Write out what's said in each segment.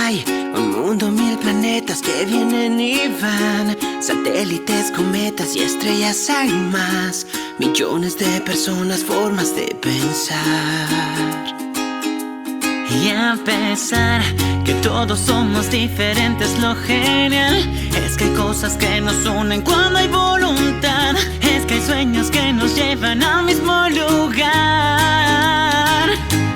Hay un mundo, mil planetas que vienen y van, satélites, cometas y estrellas hay más, millones de personas, formas de pensar. Y a pesar que todos somos diferentes, lo genial es que hay cosas que nos unen cuando hay voluntad. Es que hay sueños que nos llevan al mismo lugar.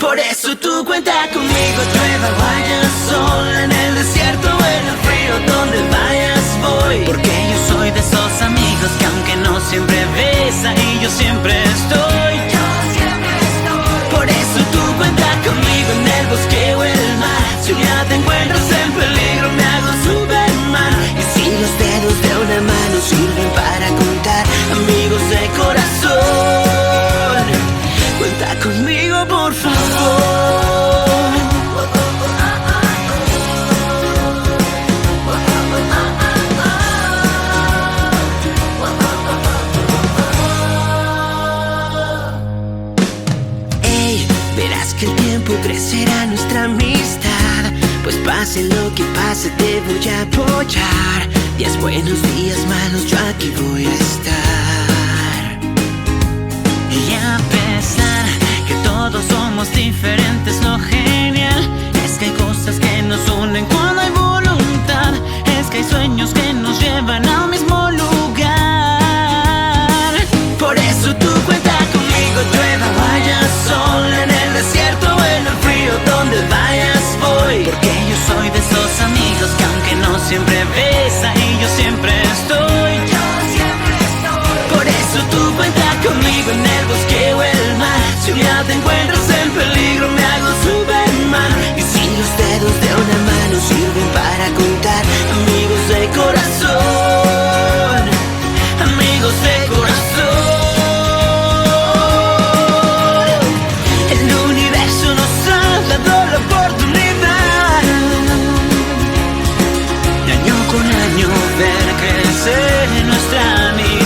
Por eso tú cuenta conmigo, llueva, vaya sol, en el desierto o en el frío, donde vayas voy. Porque yo soy de esos amigos que aunque no siempre ves, ahí yo siempre estoy. Por eso tú cuenta conmigo en el bosque o el mar. Si un día te encuentras en peligro me hago Superman. Y si los dedos de una mano sirven para contar, amigos de corazón, cuenta conmigo por favor. Verás que el tiempo crecerá nuestra amistad, pues pase lo que pase te voy a apoyar. Días buenos, días malos, yo aquí voy a estar. Y a pesar que todos somos diferentes, lo genial es que hay cosas que nos unen cuando hay voluntad. Es que hay sueños que nos llevan al mismo lugar. Por eso tú cuenta conmigo, llueva, vaya sol, en el desierto o en el frío, donde vayas voy. Porque yo soy de esos amigos que aunque no siempre ves, ahí yo siempre estoy. Por eso tú cuenta conmigo en el bosque o el mar. Si un día te encuentras en peligro me hago Superman. Y si los dedos de una mano sirven para contar, amigos de corazón, amigos de corazón. El universo nos ha dado la oportunidad de año con año ver crecer nuestra amistad.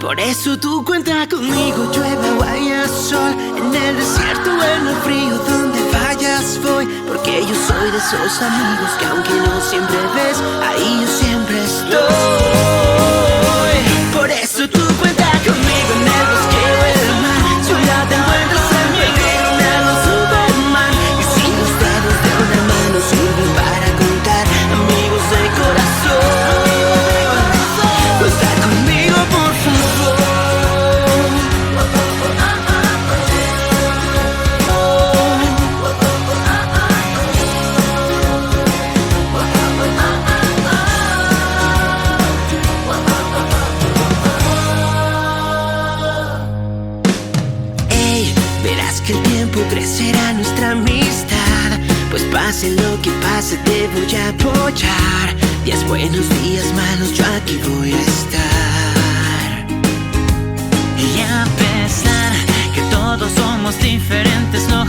Por eso tú cuenta conmigo, llueva o haya sol, en el desierto o en el frío, donde vayas voy. Porque yo soy de esos amigos que aunque no siempre ves, ahí yo siempre estoy. Por eso tú cuenta conmigo en el bosque o el mar. Si un día te encuentras en peligro me hago Superman. Y si los dedos de una mano sirven para contar, amigos de corazón, cuenta conmigo por favor. Verás que el tiempo crecerá nuestra amistad, pues pase lo que pase te voy a apoyar. Días buenos, días malos, yo aquí voy a estar. Y a pesar que todos somos diferentes, lo